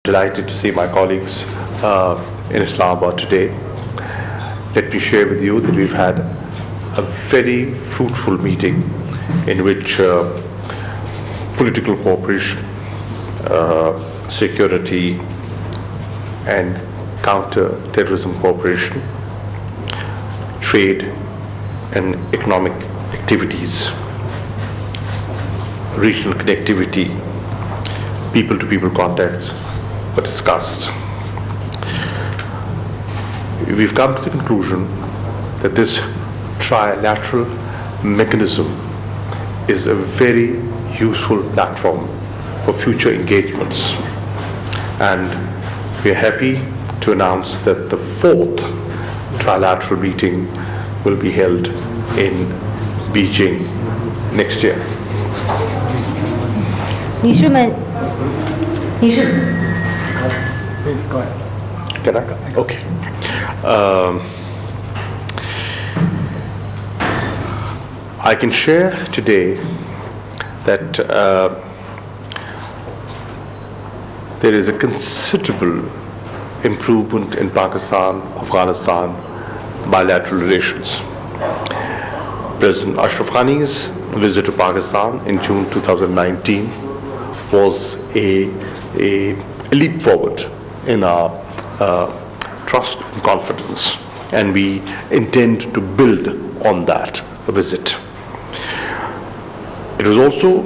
Delighted to see my colleagues in Islamabad today. Let me share with you that we've had a very fruitful meeting in which political cooperation, security and counter-terrorism cooperation, trade and economic activities, regional connectivity, people-to-people contacts were discussed. We've come to the conclusion that this trilateral mechanism is a very useful platform for future engagements. And we're happy to announce that the 4th trilateral meeting will be held in Beijing next year. 女士们，女士。 Please go ahead. Can I? Okay. I can share today that there is a considerable improvement in Pakistan-Afghanistan bilateral relations. President Ashraf Ghani's visit to Pakistan in June 2019 was a leap forward in our trust and confidence, and we intend to build on that visit. It was also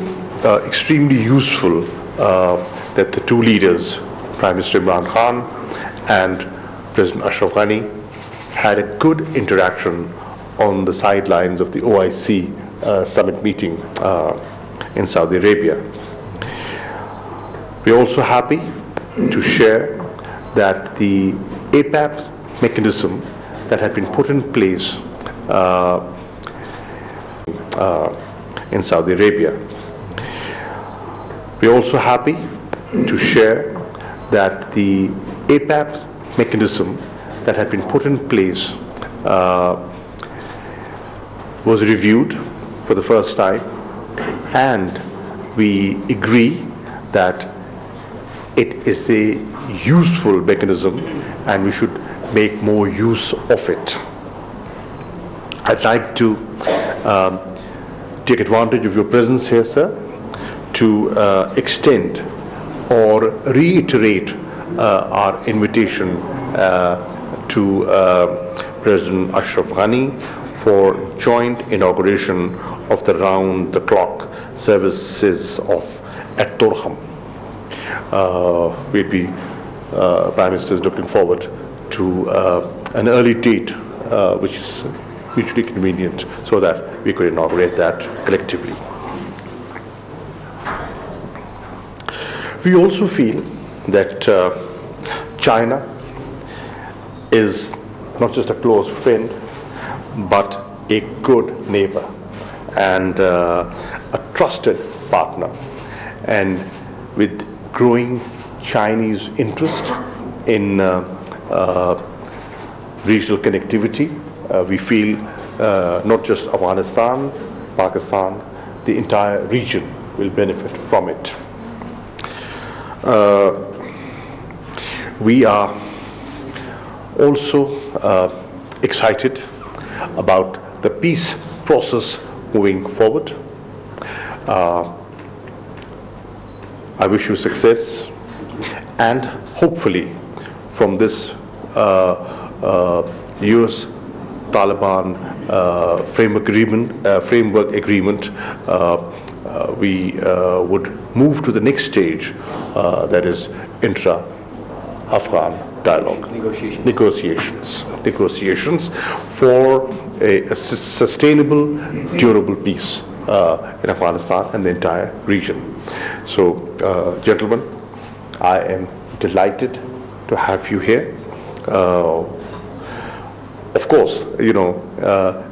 extremely useful that the two leaders, Prime Minister Imran Khan and President Ashraf Ghani, had a good interaction on the sidelines of the OIC summit meeting in Saudi Arabia. We are also happy to share that the APAP's mechanism that had been put in place in Saudi Arabia. We are also happy to share that the APAP's mechanism that had been put in place was reviewed for the first time, and we agree that it is a useful mechanism and we should make more use of it. I'd like to take advantage of your presence here, sir, to extend or reiterate our invitation to President Ashraf Ghani for joint inauguration of the round-the-clock services at Torkham. We'd be, Prime Minister is looking forward to an early date which is mutually convenient so that we could inaugurate that collectively. We also feel that China is not just a close friend, but a good neighbor and a trusted partner. And with growing Chinese interest in regional connectivity, we feel not just Afghanistan, Pakistan, the entire region will benefit from it. We are also excited about the peace process moving forward. I wish you success, and hopefully from this US-Taliban framework agreement, we would move to the next stage, that is intra-Afghan dialogue, negotiations for a sustainable, durable peace in Afghanistan and the entire region. So, gentlemen, I am delighted to have you here. Of course, you know,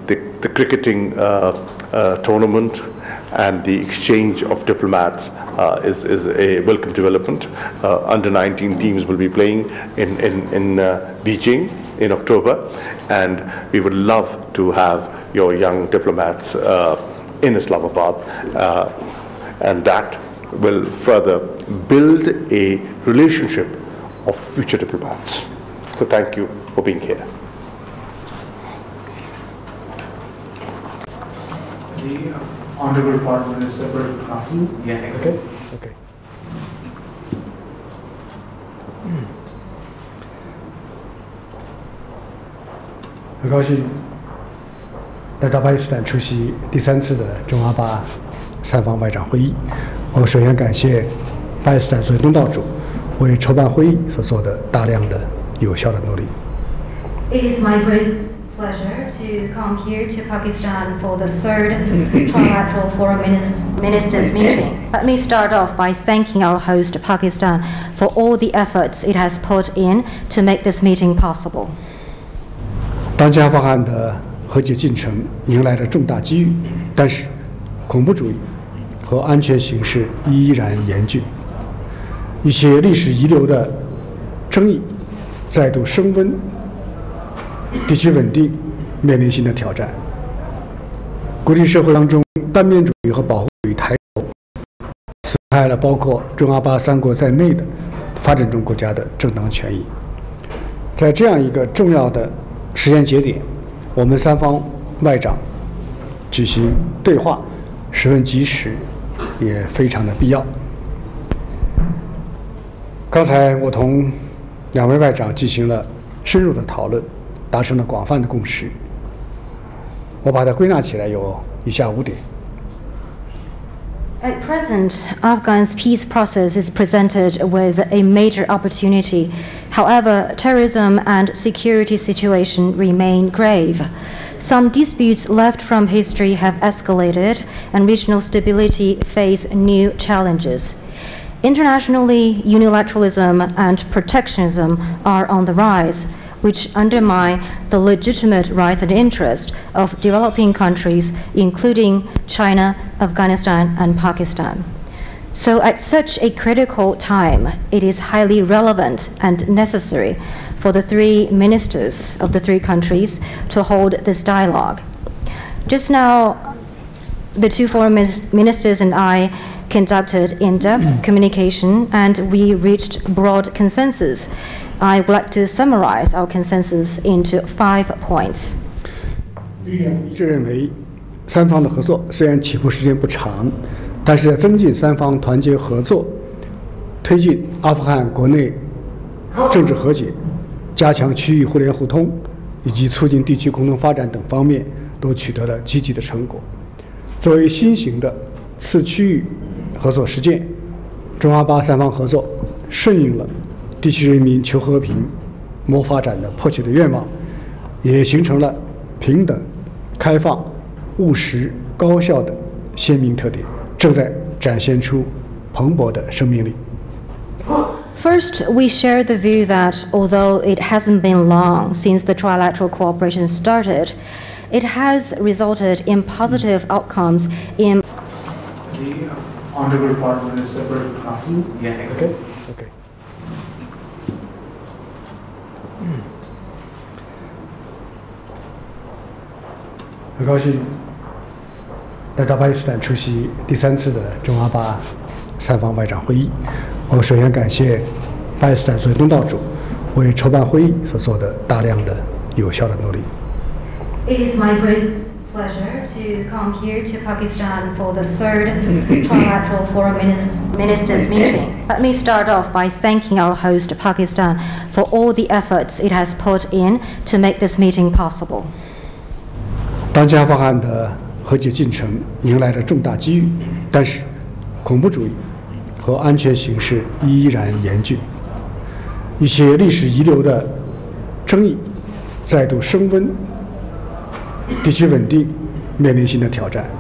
the cricketing tournament and the exchange of diplomats is a welcome development. Under 19 teams will be playing in Beijing in October, and we would love to have your young diplomats in Islamabad, and that will further build a relationship of future diplomats. So thank you for being here. The Honorable Foreign Minister will after you. Yeah, Okay. Okay. 很高兴来到巴基斯坦出席第3次的中阿巴三方外长会议。我首先感谢巴基斯坦作为东道主为筹办会议所做的大量的有效的努力。It is my great pleasure to come here to Pakistan for the 3rd Trilateral Foreign Ministers meeting. Let me start off by thanking our host, Pakistan, for all the efforts it has put in to make this meeting possible. 当前阿富汗的和解进程迎来了重大机遇，但是恐怖主义和安全形势依然严峻，一些历史遗留的争议再度升温，地区稳定面临新的挑战。国际社会当中，单边主义和保护主义抬头，损害了包括中阿巴3国在内的发展中国家的正当权益。在这样一个重要的时间节点，我们三方外长举行对话十分及时，也非常的必要。刚才我同2位外长进行了深入的讨论，达成了广泛的共识。我把它归纳起来有以下5点。At present, Afghan's peace process is presented with a major opportunity. However, terrorism and security situation remain grave. Some disputes left from history have escalated, and regional stability face new challenges. Internationally, unilateralism and protectionism are on the rise, which undermine the legitimate rights and interests of developing countries, including China, Afghanistan, and Pakistan. So at such a critical time, it is highly relevant and necessary for the 3 ministers of the 3 countries to hold this dialogue. Just now, the 2 foreign ministers and I conducted in-depth communication, and we reached broad consensus. I would like to summarize our consensus into 5 points. 一致认为，三方的合作虽然起步时间不长，但是在增进三方团结合作、推进阿富汗国内政治和解、加强区域互联互通以及促进地区共同发展等方面都取得了积极的成果。作为新型的次区域合作实践，中阿巴三方合作顺应了地区人民求和平、谋发展的迫切的愿望，也形成了平等、开放、务实、高效的鲜明特点，正在展现出蓬勃的生命力。First, we share the view that although it hasn't been long since the trilateral cooperation started, it has resulted in positive outcomes in The Honorable Foreign Minister will after you. Yeah, Okay. Okay. 很高兴来到巴基斯坦出席第3次的中阿巴三方外长会议。我首先感谢巴基斯坦作为东道主为筹办会议所做的大量的有效的努力。It is my great pleasure to come here to Pakistan for the 3rd Trilateral Foreign Ministers meeting. Let me start off by thanking our host, Pakistan, for all the efforts it has put in to make this meeting possible. 当前阿富汗的和解进程迎来了重大机遇，但是恐怖主义和安全形势依然严峻，一些历史遗留的争议再度升温，地区稳定面临新的挑战。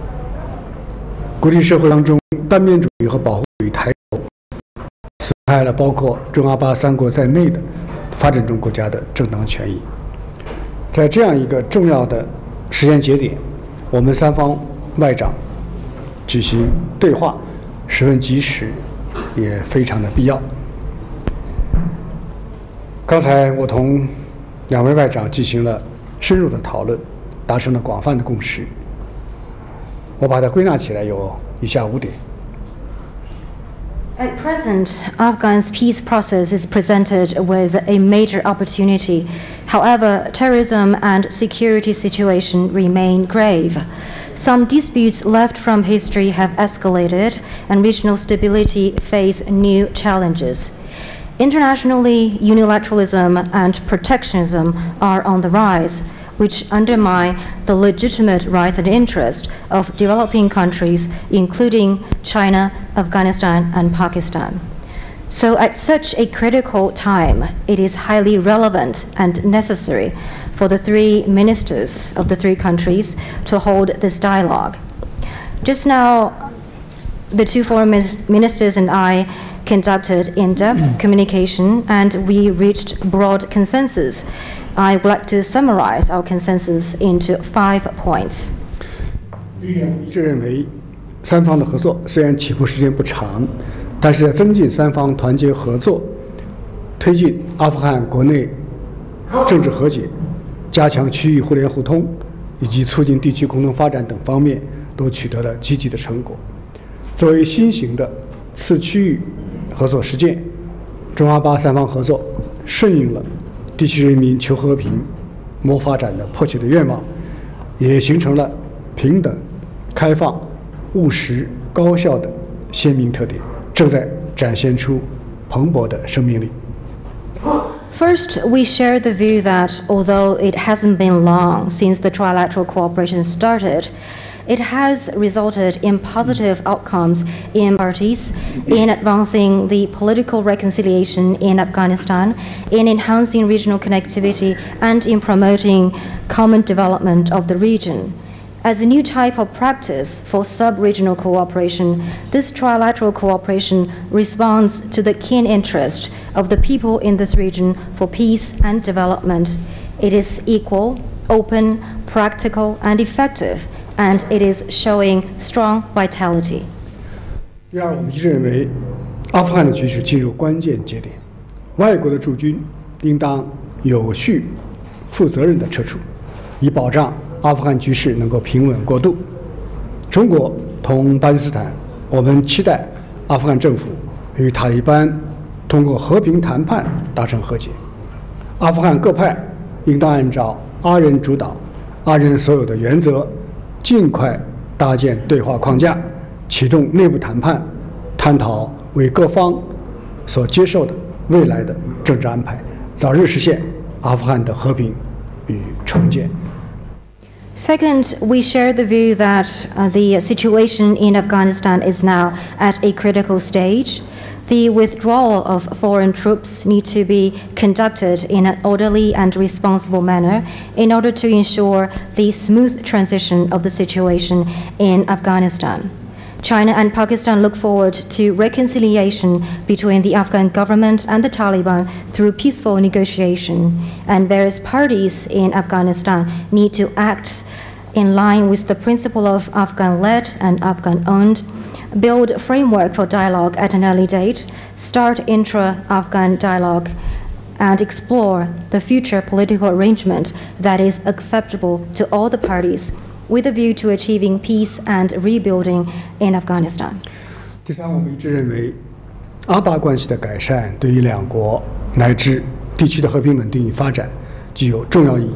国际社会当中，单边主义和保护主义抬头，损害了包括中阿巴3国在内的发展中国家的正当权益。在这样一个重要的时间节点，我们三方外长举行对话十分及时，也非常的必要。刚才我同2位外长进行了深入的讨论，达成了广泛的共识。我把它归纳起来有以下5点。At present, Afghan's peace process is presented with a major opportunity. However, terrorism and security situation remain grave. Some disputes left from history have escalated, and regional stability face new challenges. Internationally, unilateralism and protectionism are on the rise, which undermine the legitimate rights and interests of developing countries, including China, Afghanistan, and Pakistan. So at such a critical time, it is highly relevant and necessary for the three ministers of the three countries to hold this dialogue. Just now, the two foreign ministers and I conducted in-depth communication, and we reached broad consensus. I would like to summarize our consensus into 5 points. 一致认为，三方的合作虽然起步时间不长，但是在增进三方团结合作、推进阿富汗国内政治和解、加强区域互联互通以及促进地区共同发展等方面都取得了积极的成果。作为新型的次区域合作实践，中阿巴三方合作顺应了地区人民求和平、谋发展的迫切的愿望，也形成了平等、开放、务实、高效的鲜明特点，正在展现出蓬勃的生命力。First, we share the view that although it hasn't been long since the trilateral cooperation started, it has resulted in positive outcomes in parties, in advancing the political reconciliation in Afghanistan, in enhancing regional connectivity, and in promoting common development of the region. As a new type of practice for sub-regional cooperation, this trilateral cooperation responds to the keen interest of the people in this region for peace and development. It is equal, open, practical, and effective, and it is showing strong vitality. 第二，我们一致认为，阿富汗的局势进入关键节点，外国的驻军应当有序、负责任地撤出，以保障阿富汗局势能够平稳过渡。中国同巴基斯坦，我们期待阿富汗政府与塔利班通过和平谈判达成和解。阿富汗各派应当按照阿人主导、阿人所有的原则，尽快搭建对话框架，启动内部谈判，探讨为各方所接受的未来的政治安排，早日实现阿富汗的和平与重建。Second, we share the view that the situation in Afghanistan is now at a critical stage. The withdrawal of foreign troops need to be conducted in an orderly and responsible manner in order to ensure the smooth transition of the situation in Afghanistan. China and Pakistan look forward to reconciliation between the Afghan government and the Taliban through peaceful negotiation, and various parties in Afghanistan need to act in line with the principle of Afghan-led and Afghan-owned, build a framework for dialogue at an early date, start intra-Afghan dialogue, and explore the future political arrangement that is acceptable to all the parties, with a view to achieving peace and rebuilding in Afghanistan. 第三，我们一致认为，阿巴关系的改善对于两国乃至地区的和平稳定与发展具有重要意义。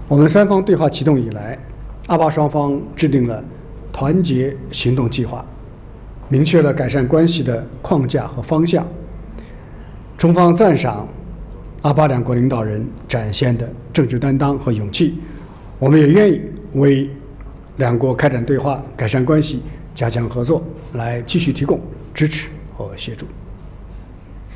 我们三方对话启动以来，阿巴双方制定了团结行动计划，明确了改善关系的框架和方向。中方赞赏阿巴两国领导人展现的政治担当和勇气，我们也愿意为两国开展对话、改善关系、加强合作来继续提供支持和协助。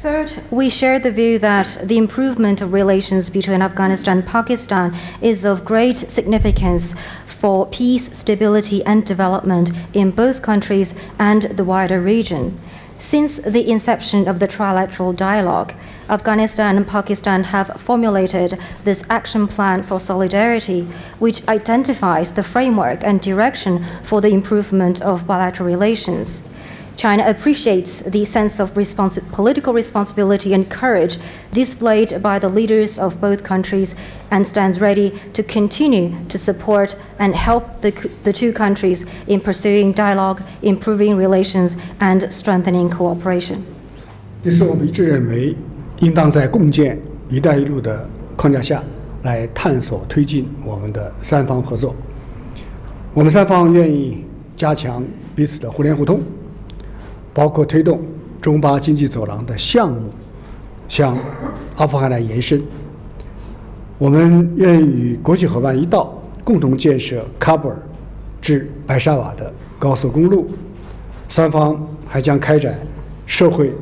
Third, we share the view that the improvement of relations between Afghanistan and Pakistan is of great significance for peace, stability, and development in both countries and the wider region. Since the inception of the trilateral dialogue, Afghanistan and Pakistan have formulated this action plan for solidarity, which identifies the framework and direction for the improvement of bilateral relations. China appreciates the sense of political responsibility and courage displayed by the leaders of both countries and stands ready to continue to support and help the two countries in pursuing dialogue, improving relations, and strengthening cooperation. 第四，我们一致认为，应当在共建“一带一路”的框架下来探索推进我们的三方合作。我们三方愿意加强彼此的互联互通，包括推动中巴经济走廊的项目向阿富汗来延伸。我们愿意与国际伙伴一道，共同建设喀布尔至白沙瓦的高速公路。三方还将开展社会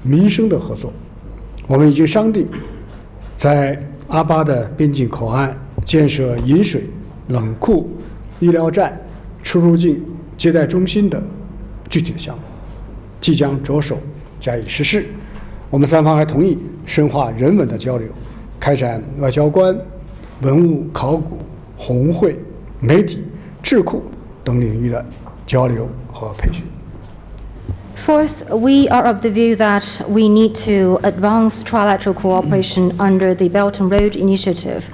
民生的合作。我们已经商定，在阿巴的边境口岸建设饮水、冷库、医疗站、出入境接待中心的具体的项目，即将着手加以实施。我们三方还同意深化人文的交流，开展外交官、文物考古、红会、媒体、智库等领域的交流和培训。Fourth, we are of the view that we need to advance trilateral cooperation under the Belt and Road Initiative.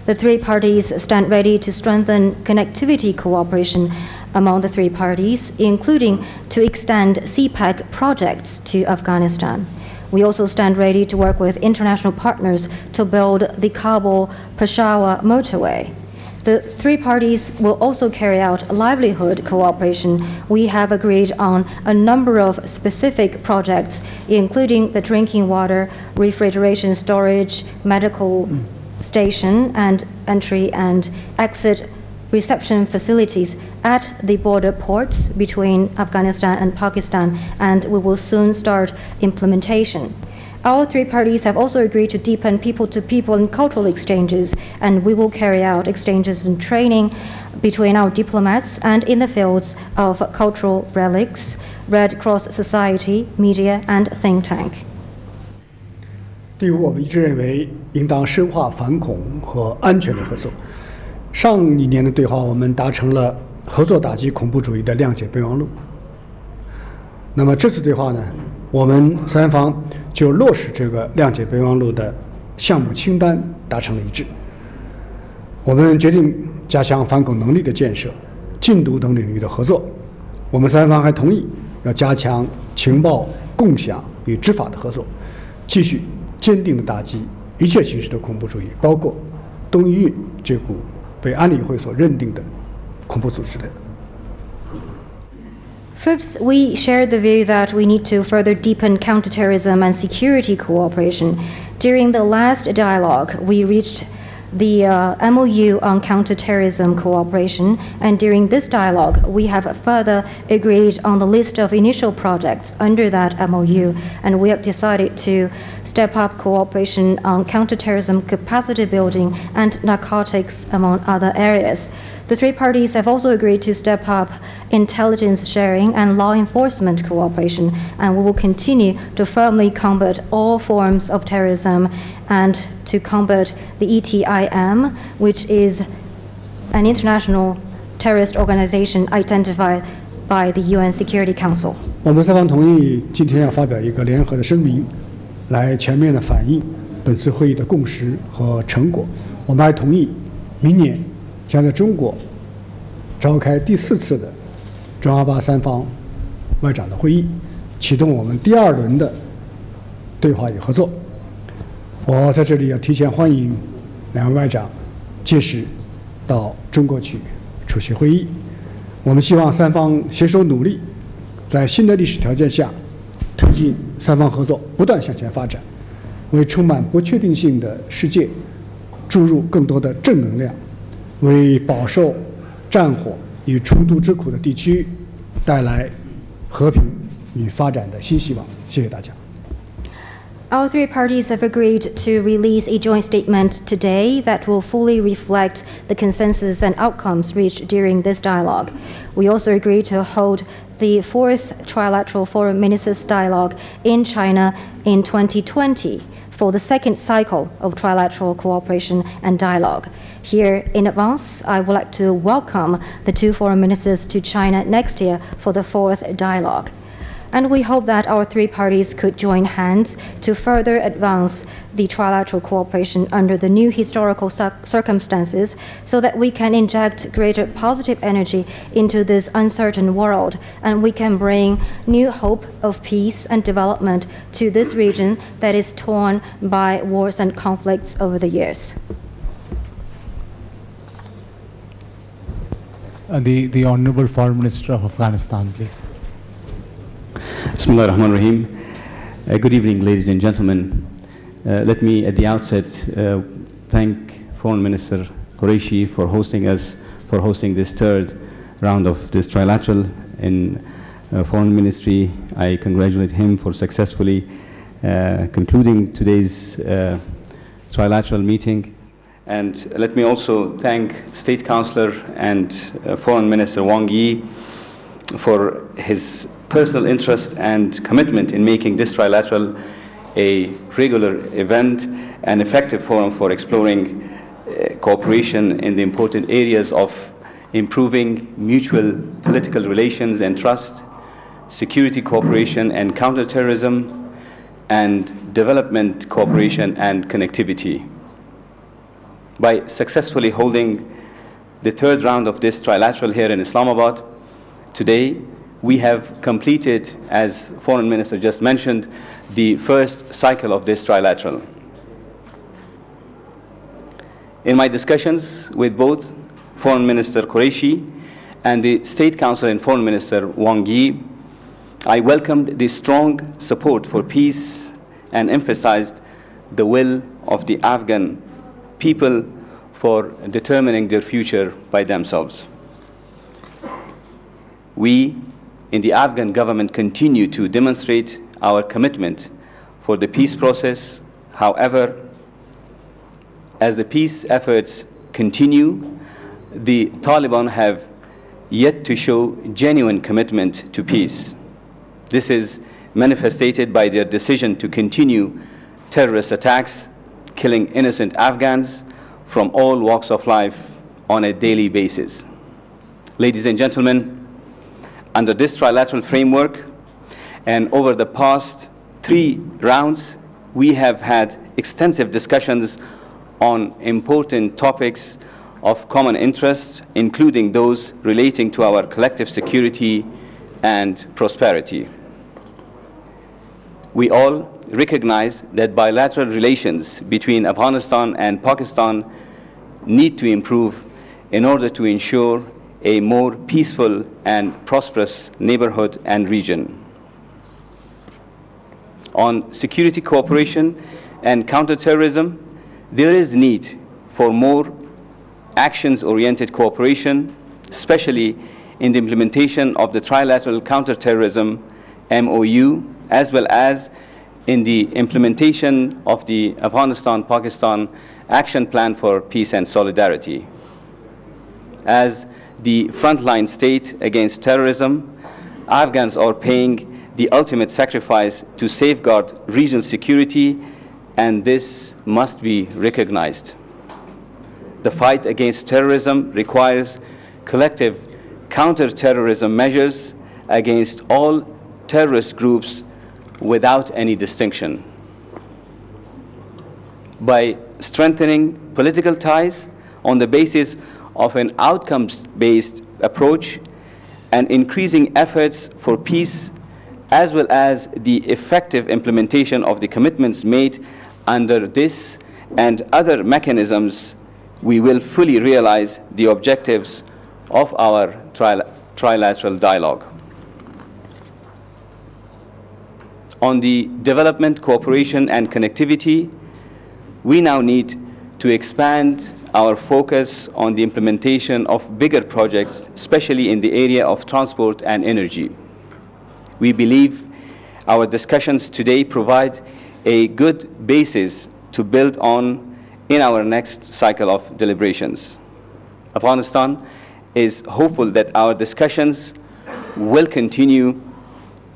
The three parties stand ready to strengthen connectivity cooperation among the three parties, including to extend CPEC projects to Afghanistan. We also stand ready to work with international partners to build the Kabul-Peshawar motorway. The three parties will also carry out livelihood cooperation. We have agreed on a number of specific projects, including the drinking water, refrigeration storage, medical station, and entry and exit reception facilities at the border ports between Afghanistan and Pakistan, and we will soon start implementation. All three parties have also agreed to deepen people-to-people and cultural exchanges, and we will carry out exchanges and training between our diplomats and in the fields of cultural relics, Red Cross Society, media, and think tank. 第五，我们一致认为应当深化反恐和安全的合作。上一年的对话，我们达成了合作打击恐怖主义的谅解备忘录。那么这次对话呢，我们三方就落实这个谅解备忘录的项目清单达成了一致。我们决定加强反恐能力的建设、禁毒等领域的合作。我们三方还同意要加强情报共享与执法的合作，继续坚定地打击一切形式的恐怖主义，包括东伊运这股被安理会所认定的恐怖组织的。Fifth, we share the view that we need to further deepen counterterrorism and security cooperation. During the last dialogue, we reached the MOU on counterterrorism cooperation, and during this dialogue, we have further agreed on the list of initial projects under that MOU, and we have decided to step up cooperation on counterterrorism capacity building and narcotics, among other areas. The three parties have also agreed to step up intelligence sharing and law enforcement cooperation, and we will continue to firmly combat all forms of terrorism and to combat the ETIM, which is an international terrorist organization identified by the UN Security Council. 我们三方同意今天要发表一个联合的声明，来全面的反映本次会议的共识和成果。我们还同意明年将在中国召开第4次的中阿巴三方外长的会议，启动我们第2轮的对话与合作。我在这里要提前欢迎两位外长届时到中国去出席会议。我们希望三方携手努力，在新的历史条件下推进三方合作不断向前发展，为充满不确定性的世界注入更多的正能量，为饱受战火与冲突之苦的地区带来和平与发展的新希望。谢谢大家。All three parties have agreed to release a joint statement today that will fully reflect the consensus and outcomes reached during this dialogue. We also agreed to hold the 4th Trilateral Foreign Ministers Dialogue in China in 2020 for the second cycle of trilateral cooperation and dialogue. Here in advance, I would like to welcome the two foreign ministers to China next year for the 4th dialogue. and we hope that our three parties could join hands to further advance the trilateral cooperation under the new historical circumstances so that we can inject greater positive energy into this uncertain world and we can bring new hope of peace and development to this region that is torn by wars and conflicts over the years. The Honorable Foreign Minister of Afghanistan, please. Bismillah ar-Rahman ar-Rahim. Good evening, ladies and gentlemen. Let me at the outset thank Foreign Minister Qureshi for hosting us, for hosting this third round of this trilateral in Foreign Ministry. I congratulate him for successfully concluding today's trilateral meeting. And let me also thank State Councillor and Foreign Minister Wang Yi for his personal interest and commitment in making this trilateral a regular event and effective forum for exploring cooperation in the important areas of improving mutual political relations and trust, security cooperation and counterterrorism, and development cooperation and connectivity. By successfully holding the third round of this trilateral here in Islamabad, today we have completed, as Foreign Minister just mentioned, the first cycle of this trilateral. In my discussions with both Foreign Minister Qureshi and the State Council and Foreign Minister Wang Yi, I welcomed the strong support for peace and emphasized the will of the Afghan people for determining their future by themselves. We in the Afghan government continue to demonstrate our commitment for the peace process. However, as the peace efforts continue, the Taliban have yet to show genuine commitment to peace. This is manifested by their decision to continue terrorist attacks, killing innocent Afghans from all walks of life on a daily basis. Ladies and gentlemen, under this trilateral framework and over the past 3 rounds, we have had extensive discussions on important topics of common interest, including those relating to our collective security and prosperity. We all recognize that bilateral relations between Afghanistan and Pakistan need to improve in order to ensure a more peaceful and prosperous neighborhood and region. On security cooperation and counterterrorism, there is need for more actions-oriented cooperation, especially in the implementation of the trilateral counterterrorism MOU, as well as in the implementation of the Afghanistan-Pakistan Action Plan for Peace and Solidarity. As the frontline state against terrorism, Afghans are paying the ultimate sacrifice to safeguard regional security, and this must be recognized. The fight against terrorism requires collective counter-terrorism measures against all terrorist groups without any distinction. By strengthening political ties on the basis of an outcomes-based approach and increasing efforts for peace, as well as the effective implementation of the commitments made under this and other mechanisms, we will fully realize the objectives of our trilateral dialogue. On the development, cooperation, and connectivity, we now need to expand our focus on the implementation of bigger projects, especially in the area of transport and energy. We believe our discussions today provide a good basis to build on in our next cycle of deliberations. Afghanistan is hopeful that our discussions will continue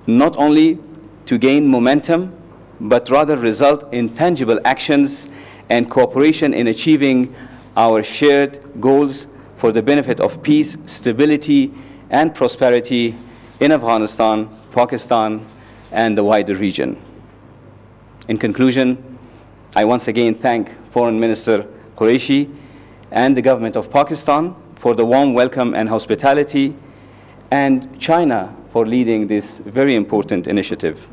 not only to gain momentum, but rather result in tangible actions and cooperation in achieving our shared goals for the benefit of peace, stability, and prosperity in Afghanistan Pakistan, and the wider region. In conclusion, I once again thank Foreign Minister Qureshi and the government of Pakistan for the warm welcome and hospitality, and China for leading this very important initiative.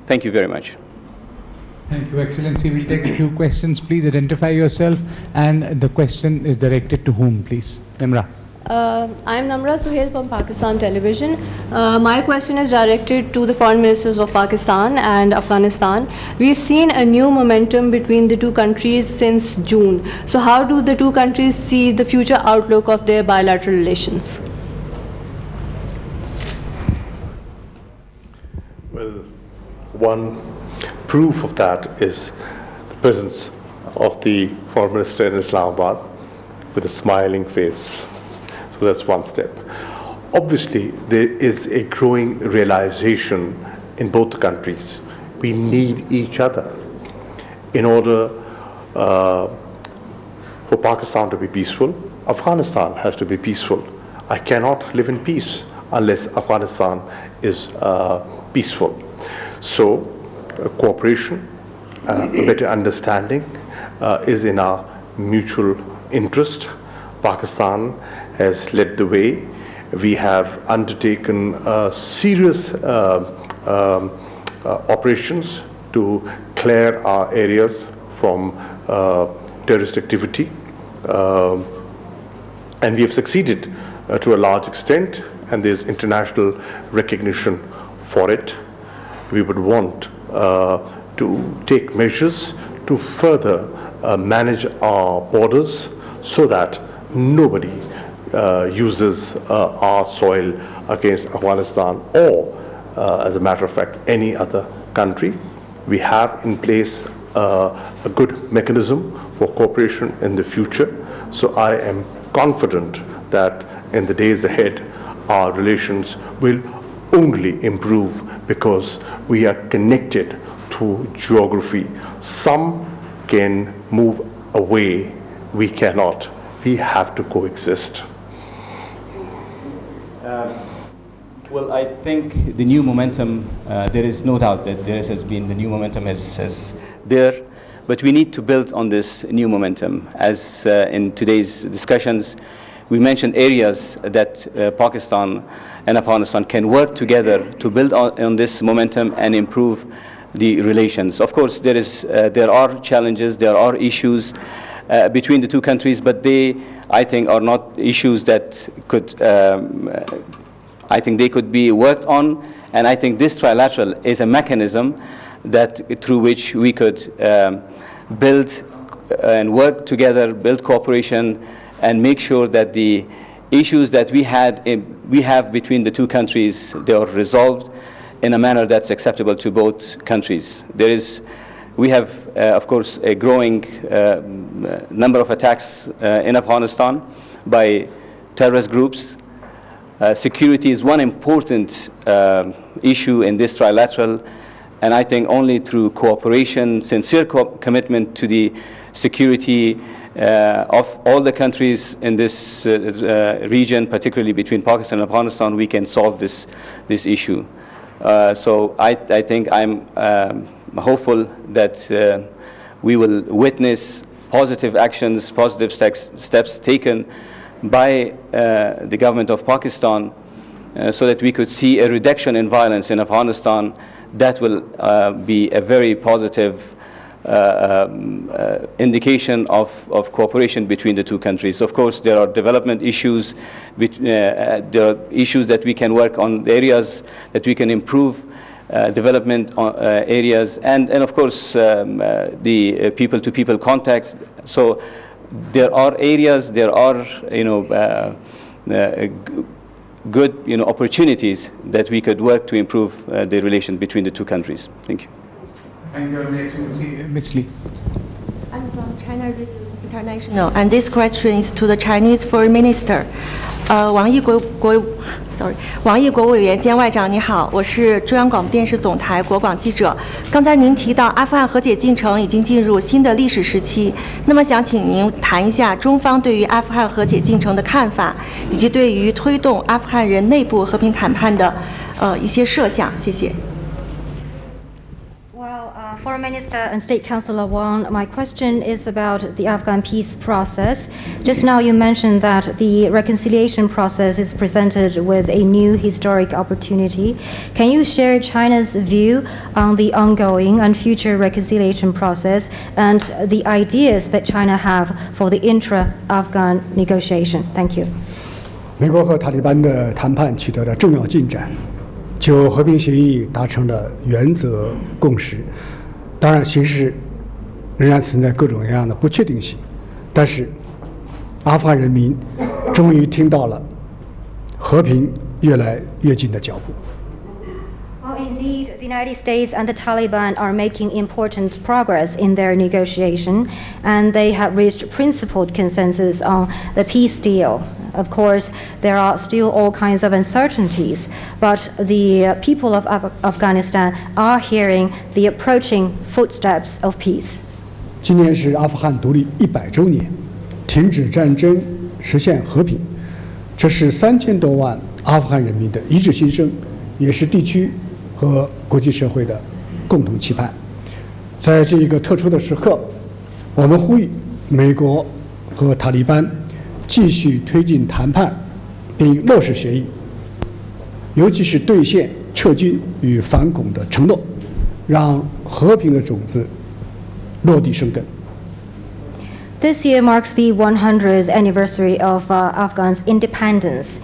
Thank you very much. Thank you, Excellency. We'll take a few questions. Please identify yourself, and the question is directed to whom, please? Nimra. I'm Namra Suhail from Pakistan Television. My question is directed to the foreign ministers of Pakistan and Afghanistan. We've seen a new momentum between the two countries since June. So how do the two countries see the future outlook of their bilateral relations? Well, one proof of that is the presence of the foreign minister in Islamabad with a smiling face. So that's one step. Obviously, there is a growing realization in both the countries. We need each other in order for Pakistan to be peaceful. Afghanistan has to be peaceful. I cannot live in peace unless Afghanistan is peaceful. So cooperation, a better understanding is in our mutual interest. Pakistan has led the way. We have undertaken serious operations to clear our areas from terrorist activity. And we have succeeded to a large extent, and there's international recognition for it. We would want to take measures to further manage our borders so that nobody uses our soil against Afghanistan or, as a matter of fact, any other country. We have in place a good mechanism for cooperation in the future. So I am confident that in the days ahead, our relations will only improve because we are connected through geography. Some can move away, we cannot. We have to coexist. Well, I think the new momentum, there is no doubt that there has been, the new momentum is there, but we need to build on this new momentum. As in today's discussions, we mentioned areas that Pakistan and Afghanistan can work together to build on this momentum and improve the relations. Of course, there are challenges, there are issues between the two countries, but they, I think, are not issues that could, I think they could be worked on, and I think this trilateral is a mechanism that through which we could build and work together, build cooperation, and make sure that the issues that we have between the two countries, they are resolved in a manner that's acceptable to both countries. We have, of course, a growing number of attacks in Afghanistan by terrorist groups. Security is one important issue in this trilateral, and I think only through cooperation, sincere commitment to the security of all the countries in this region, particularly between Pakistan and Afghanistan, we can solve this issue. So I think I'm hopeful that we will witness positive actions, positive steps taken by the government of Pakistan so that we could see a reduction in violence in Afghanistan. That will be a very positive indication of cooperation between the two countries. Of course, there are development issues, there are issues that we can work on, areas that we can improve development areas, and of course the people-to-people contacts. So there are areas, there are good opportunities that we could work to improve the relation between the two countries. Thank you. Thank you, Your Excellency. Ms. Lee. I'm from China International, and this question is to the Chinese Foreign Minister. 王毅国务委员兼外长，你好，我是中央广播电视总台国广记者。刚才您提到阿富汗和解进程已经进入新的历史时期，那么想请您谈一下中方对于阿富汗和解进程的看法，以及对于推动阿富汗人内部和平谈判的一些设想？谢谢。Well, Foreign Minister and State Councillor Wang, my question is about the Afghan peace process. Just now you mentioned that the reconciliation process is presented with a new historic opportunity. Can you share China's view on the ongoing and future reconciliation process and the ideas that China have for the intra-Afghan negotiation? Thank you. 美国和塔利班的谈判取得了重要进展，就和平协议达成了原则共识。当然，形势仍然存在各种各样的不确定性，但是阿富汗人民终于听到了和平越来越近的脚步。Well, indeed, the United States and the Taliban are making important progress in their negotiation, and they have reached principled consensus on the peace deal. Of course, there are still all kinds of uncertainties, but the people of Afghanistan are hearing the approaching footsteps of peace. 今年是阿富汗独立100周年，停止战争，实现和平，这是3000多万阿富汗人民的一致心声，也是地区和国际社会的共同期盼。在这一个特殊的时刻，我们呼吁美国和塔利班继续推进谈判，并落实协议，尤其是兑现撤军与反恐的承诺，让和平的种子落地生根。This year marks the 100th anniversary of Afghan's independence.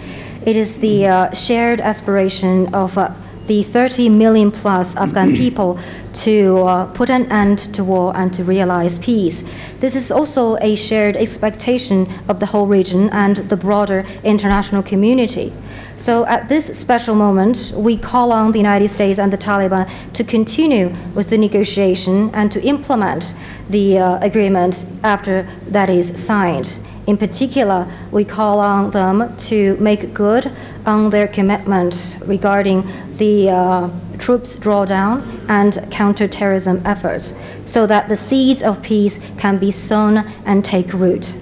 It is the shared aspiration of the 30 million plus Afghan people to put an end to war and to realize peace. This is also a shared expectation of the whole region and the broader international community. So at this special moment, we call on the United States and the Taliban to continue with the negotiation and to implement the agreement after that is signed. In particular, we call on them to make good on their commitment regarding the troops drawdown and counterterrorism efforts, so that the seeds of peace can be sown and take root.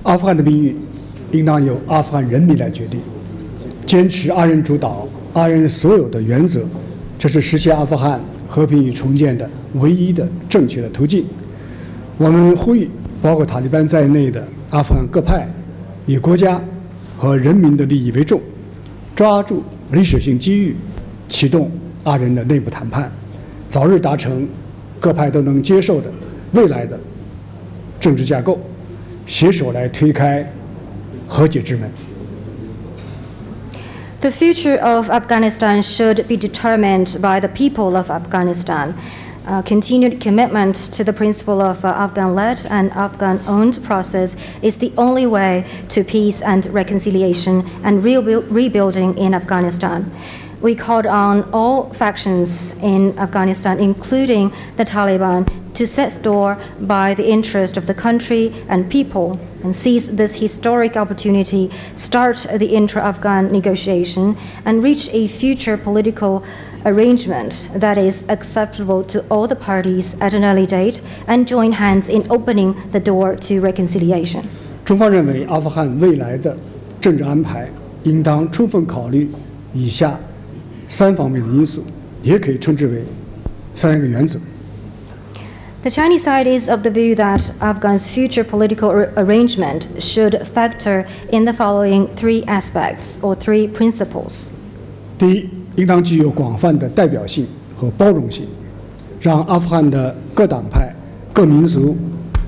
阿富汗的命运应当由阿富汗人民来决定。坚持阿人主导、阿人所有的原则，这是实现阿富汗和平与重建的唯一的正确的途径。我们呼吁包括塔利班在内的阿富汗各派以国家和人民的利益为重，抓住历史性机遇，启动阿人的内部谈判，早日达成各派都能接受的未来的政治架构，携手来推开和解之门。The future of Afghanistan should be determined by the people of Afghanistan. Continued commitment to the principle of Afghan-led and Afghan-owned process is the only way to peace and reconciliation and rebuilding in Afghanistan. We called on all factions in Afghanistan, including the Taliban, to set store by the interest of the country and people and seize this historic opportunity, start the intra-Afghan negotiation, and reach a future political arrangement that is acceptable to all the parties at an early date, and join hands in opening the door to reconciliation. 中方认为，阿富汗未来的政治安排应当充分考虑以下3方面的因素，也可以称之为3个原则。The Chinese side is of the view that Afghan's future political arrangement should factor in the following 3 aspects or 3 principles. 第一，应当具有广泛的代表性和包容性，让阿富汗的各党派、各民族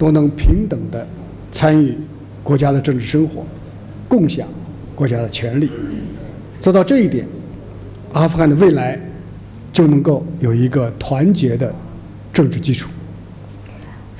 都能平等地参与国家的政治生活，共享国家的权利。做到这一点，阿富汗的未来就能够有一个团结的政治基础。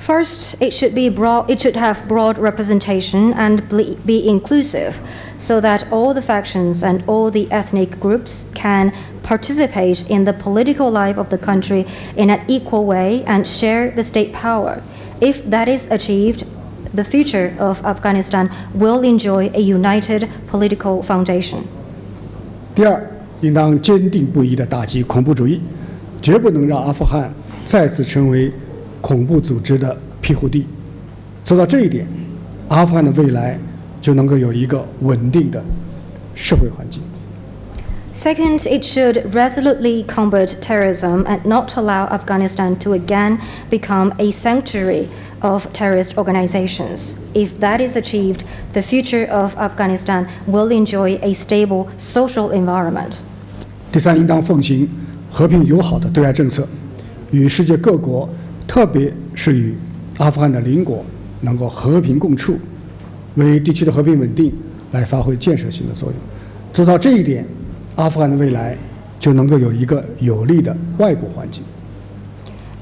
First, it should have broad representation and be inclusive, so that all the factions and all the ethnic groups can participate in the political life of the country in an equal way and share the state power. If that is achieved, the future of Afghanistan will enjoy a united political foundation. 第二，应当坚定不移地打击恐怖主义，绝不能让阿富汗再次成为恐怖组织的庇护地。做到这一点，阿富汗的未来就能够有一个稳定的社会环境。Second, it should resolutely combat terrorism and not allow Afghanistan to again become a sanctuary of terrorist organizations. If that is achieved, the future of Afghanistan will enjoy a stable social environment. 第三，应当奉行和平友好的对外政策，与世界各国，特别是与阿富汗的邻国，能够和平共处，为地区的和平稳定来发挥建设性的作用。做到这一点，阿富汗的未来就能够有一个有利的外部环境。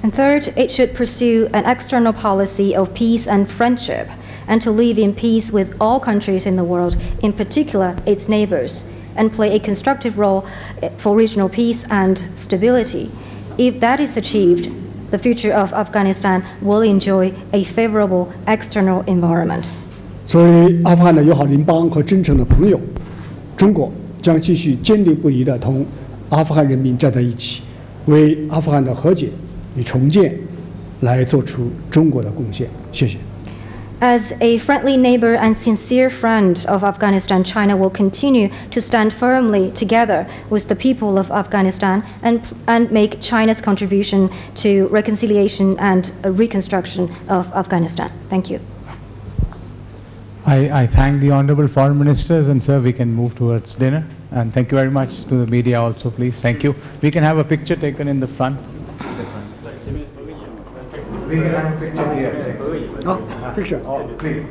And third, it should pursue an external policy of peace and friendship, and to live in peace with all countries in the world, in particular its neighbors, and play a constructive role for regional peace and stability. If that is achieved, the future of Afghanistan will enjoy a favorable external environment. 作为阿富汗的友好邻邦和真诚的朋友，中国将继续坚定不移地同阿富汗人民站在一起，为阿富汗的和解与重建来做出中国的贡献。谢谢。 As a friendly neighbor and sincere friend of Afghanistan, China will continue to stand firmly together with the people of Afghanistan and make China's contribution to reconciliation and reconstruction of Afghanistan. Thank you. I thank the Honorable Foreign Ministers, and sir, we can move towards dinner. And thank you very much to the media also, please. Thank you. We can have a picture taken in the front. We can have a picture here. Picture. Please.